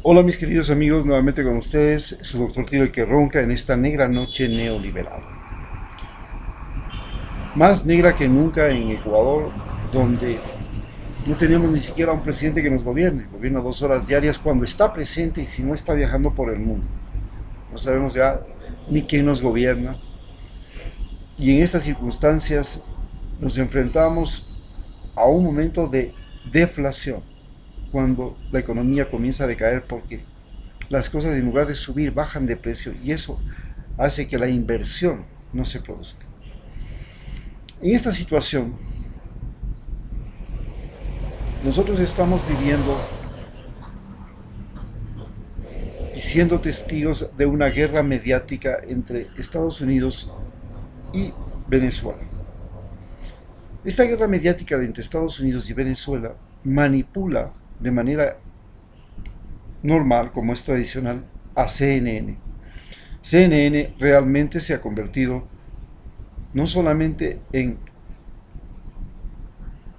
Hola mis queridos amigos, nuevamente con ustedes, su doctor Tiro el que ronca en esta negra noche neoliberal. Más negra que nunca en Ecuador, donde no tenemos ni siquiera un presidente que nos gobierne. Gobierna 2 horas diarias cuando está presente y si no está viajando por el mundo. No sabemos ya ni quién nos gobierna. Y en estas circunstancias nos enfrentamos a un momento de deflación, cuando la economía comienza a decaer porque las cosas en lugar de subir bajan de precio y eso hace que la inversión no se produzca. En esta situación, nosotros estamos viviendo y siendo testigos de una guerra mediática entre Estados Unidos y Venezuela. Esta guerra mediática entre Estados Unidos y Venezuela manipula de manera normal, como es tradicional, a CNN. CNN realmente se ha convertido no solamente en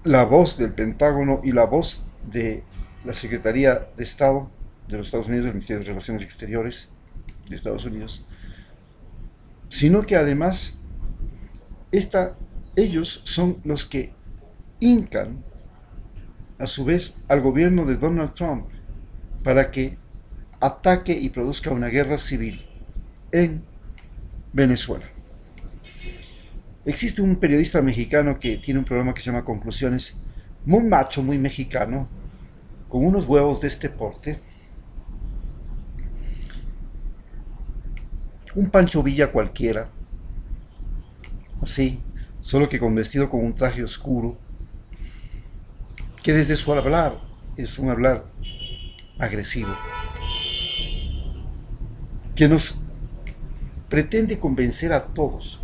la voz del Pentágono y la voz de la Secretaría de Estado de los Estados Unidos, del Ministerio de Relaciones Exteriores de Estados Unidos, sino que además ellos son los que hincan a su vez al gobierno de Donald Trump para que ataque y produzca una guerra civil en Venezuela. Existe un periodista mexicano que tiene un programa que se llama Conclusiones, muy macho, muy mexicano, con unos huevos de este porte, un Pancho Villa cualquiera, así, solo que con vestido con un traje oscuro, que desde su hablar es un hablar agresivo, que nos pretende convencer a todos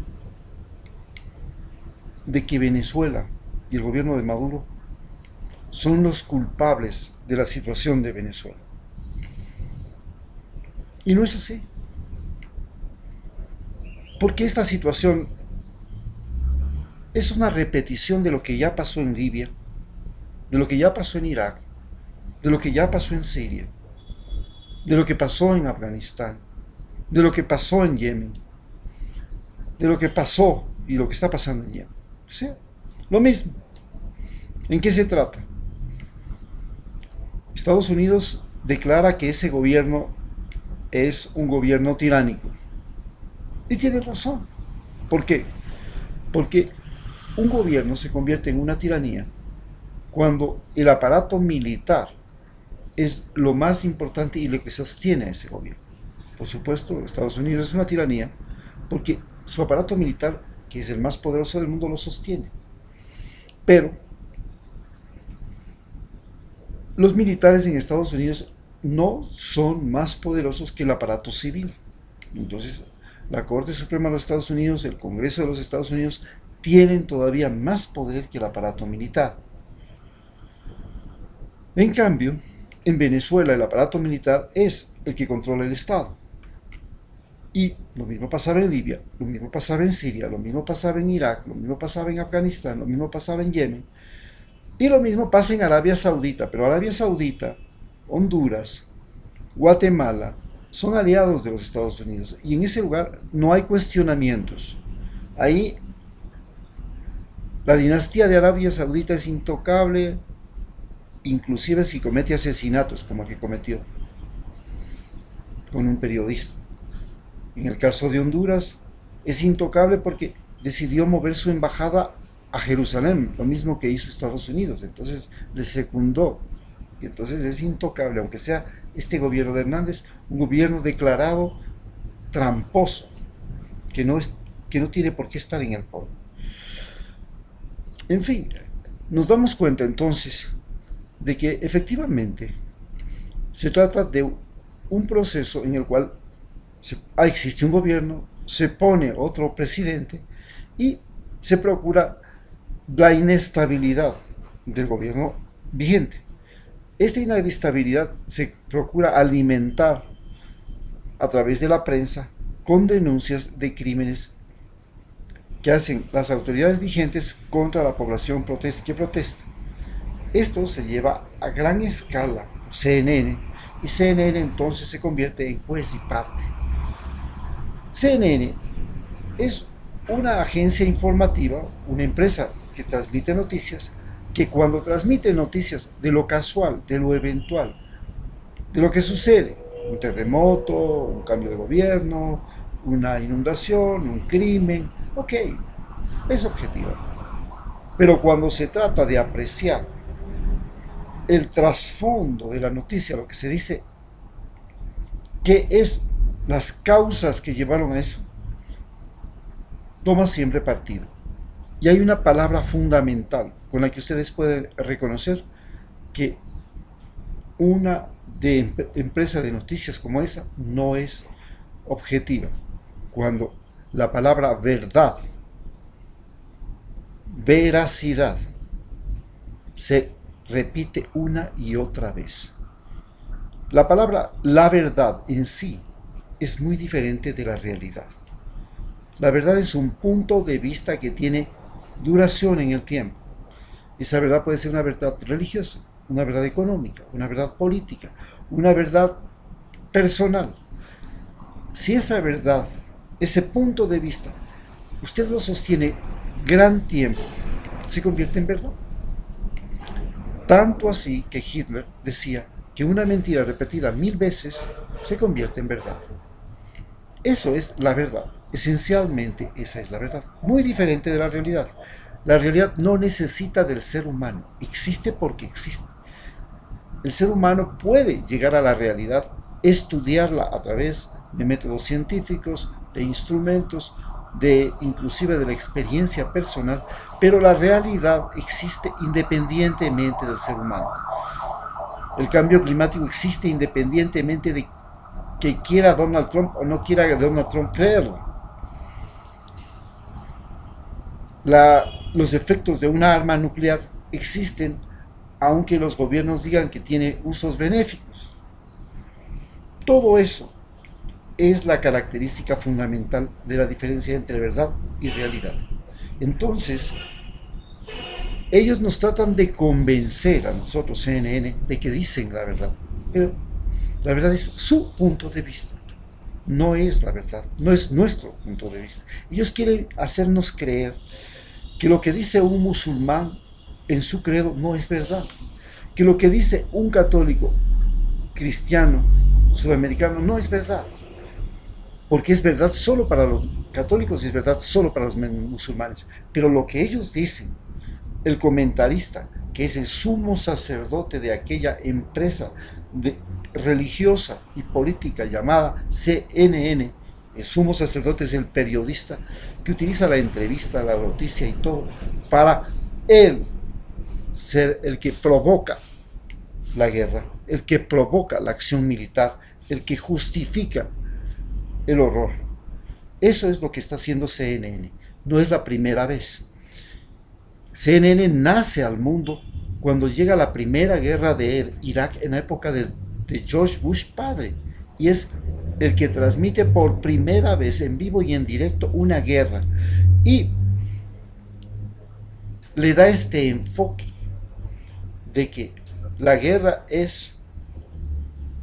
de que Venezuela y el gobierno de Maduro son los culpables de la situación de Venezuela. Y no es así. Porque esta situación es una repetición de lo que ya pasó en Libia, de lo que ya pasó en Irak, de lo que ya pasó en Siria, de lo que pasó en Afganistán, de lo que pasó en Yemen, de lo que pasó y lo que está pasando en Yemen. O sea, lo mismo. ¿En qué se trata? Estados Unidos declara que ese gobierno es un gobierno tiránico. Y tiene razón. ¿Por qué? Porque un gobierno se convierte en una tiranía cuando el aparato militar es lo más importante y lo que sostiene a ese gobierno. Por supuesto, Estados Unidos es una tiranía porque su aparato militar, que es el más poderoso del mundo, lo sostiene. Pero los militares en Estados Unidos no son más poderosos que el aparato civil. Entonces, la Corte Suprema de los Estados Unidos, el Congreso de los Estados Unidos, tienen todavía más poder que el aparato militar. En cambio, en Venezuela el aparato militar es el que controla el Estado. Y lo mismo pasaba en Libia, lo mismo pasaba en Siria, lo mismo pasaba en Irak, lo mismo pasaba en Afganistán, lo mismo pasaba en Yemen. Y lo mismo pasa en Arabia Saudita, pero Arabia Saudita, Honduras, Guatemala, son aliados de los Estados Unidos. Y en ese lugar no hay cuestionamientos. Ahí la dinastía de Arabia Saudita es intocable, inclusive si comete asesinatos como el que cometió con un periodista. En el caso de Honduras, es intocable porque decidió mover su embajada a Jerusalén, lo mismo que hizo Estados Unidos. Entonces le secundó. Y entonces es intocable, aunque sea este gobierno de Hernández, un gobierno declarado tramposo, que no tiene por qué estar en el poder. En fin, nos damos cuenta entonces de que efectivamente se trata de un proceso en el cual existe un gobierno, se pone otro presidente y se procura la inestabilidad del gobierno vigente. Esta inestabilidad se procura alimentar a través de la prensa con denuncias de crímenes que hacen las autoridades vigentes contra la población que protesta. Esto se lleva a gran escala, CNN, y CNN entonces se convierte en juez y parte. CNN es una agencia informativa, una empresa que transmite noticias, que cuando transmite noticias de lo casual, de lo eventual, de lo que sucede, un terremoto, un cambio de gobierno, una inundación, un crimen, ok, es objetiva. Pero cuando se trata de apreciar el trasfondo de la noticia, lo que se dice, qué es las causas que llevaron a eso, toma siempre partido. Y hay una palabra fundamental con la que ustedes pueden reconocer que una empresa de noticias como esa no es objetiva. Cuando la palabra verdad, veracidad, se repite una y otra vez. La palabra la verdad en sí es muy diferente de la realidad. La verdad es un punto de vista que tiene duración en el tiempo. Esa verdad puede ser una verdad religiosa, una verdad económica, una verdad política, una verdad personal. Si esa verdad, ese punto de vista, usted lo sostiene gran tiempo, se convierte en verdad. Tanto así que Hitler decía que una mentira repetida 1000 veces se convierte en verdad. Eso es la verdad. Esencialmente esa es la verdad. Muy diferente de la realidad. La realidad no necesita del ser humano. Existe porque existe. El ser humano puede llegar a la realidad, estudiarla a través de métodos científicos, de instrumentos, inclusive de la experiencia personal, pero la realidad existe independientemente del ser humano. El cambio climático existe independientemente de que quiera Donald Trump o no quiera Donald Trump creerlo. Los efectos de una arma nuclear existen aunque los gobiernos digan que tiene usos benéficos. Todo eso es la característica fundamental de la diferencia entre verdad y realidad. Entonces, ellos nos tratan de convencer a nosotros, CNN, de que dicen la verdad, pero la verdad es su punto de vista, no es la verdad, no es nuestro punto de vista. Ellos quieren hacernos creer que lo que dice un musulmán en su credo no es verdad, que lo que dice un católico cristiano sudamericano no es verdad, porque es verdad solo para los católicos y es verdad solo para los musulmanes. Pero lo que ellos dicen, el comentarista, que es el sumo sacerdote de aquella empresa religiosa y política llamada CNN, el sumo sacerdote es el periodista que utiliza la entrevista, la noticia y todo para él ser el que provoca la guerra, el que provoca la acción militar, el que justifica el horror. Eso es lo que está haciendo CNN. No es la primera vez. CNN nace al mundo cuando llega la primera guerra de Irak en la época de George Bush padre, y es el que transmite por primera vez en vivo y en directo una guerra y le da este enfoque de que la guerra es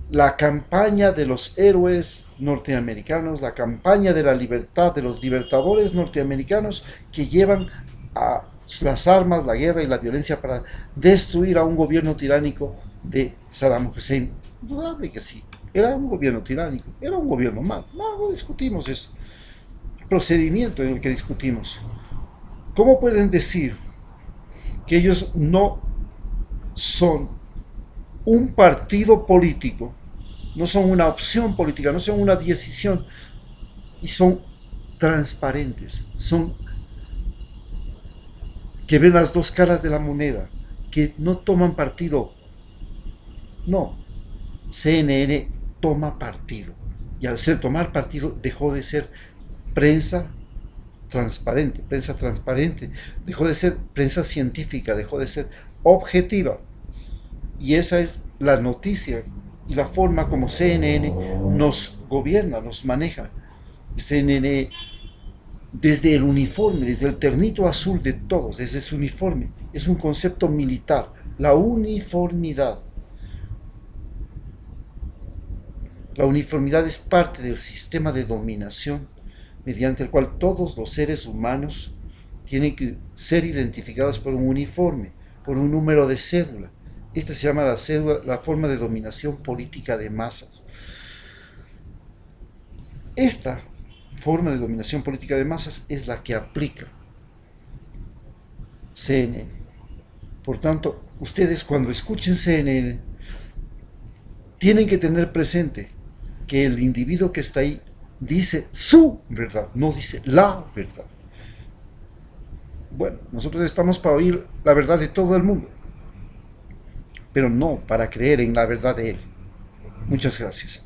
la campaña de los héroes norteamericanos, la campaña de la libertad, de los libertadores norteamericanos que llevan a las armas, la guerra y la violencia para destruir a un gobierno tiránico de Saddam Hussein. Indudable que sí, era un gobierno tiránico, era un gobierno malo, no discutimos eso, el procedimiento en el que discutimos. ¿Cómo pueden decir que ellos no son un partido político, no son una opción política, no son una decisión, y son transparentes, son que ven las dos caras de la moneda, que no toman partido? No, CNN toma partido, y al ser tomar partido dejó de ser prensa transparente, dejó de ser prensa científica, dejó de ser objetiva. Y esa es la noticia y la forma como CNN nos gobierna, nos maneja. CNN, desde el uniforme, desde el ternito azul de todos, desde su uniforme, es un concepto militar, la uniformidad. La uniformidad es parte del sistema de dominación mediante el cual todos los seres humanos tienen que ser identificados por un uniforme, por un número de cédula. Esta se llama la forma de dominación política de masas. Esta forma de dominación política de masas es la que aplica CNN. Por tanto, ustedes cuando escuchen CNN tienen que tener presente que el individuo que está ahí dice su verdad, no dice la verdad. Bueno, nosotros estamos para oír la verdad de todo el mundo, pero no para creer en la verdad de él. Muchas gracias.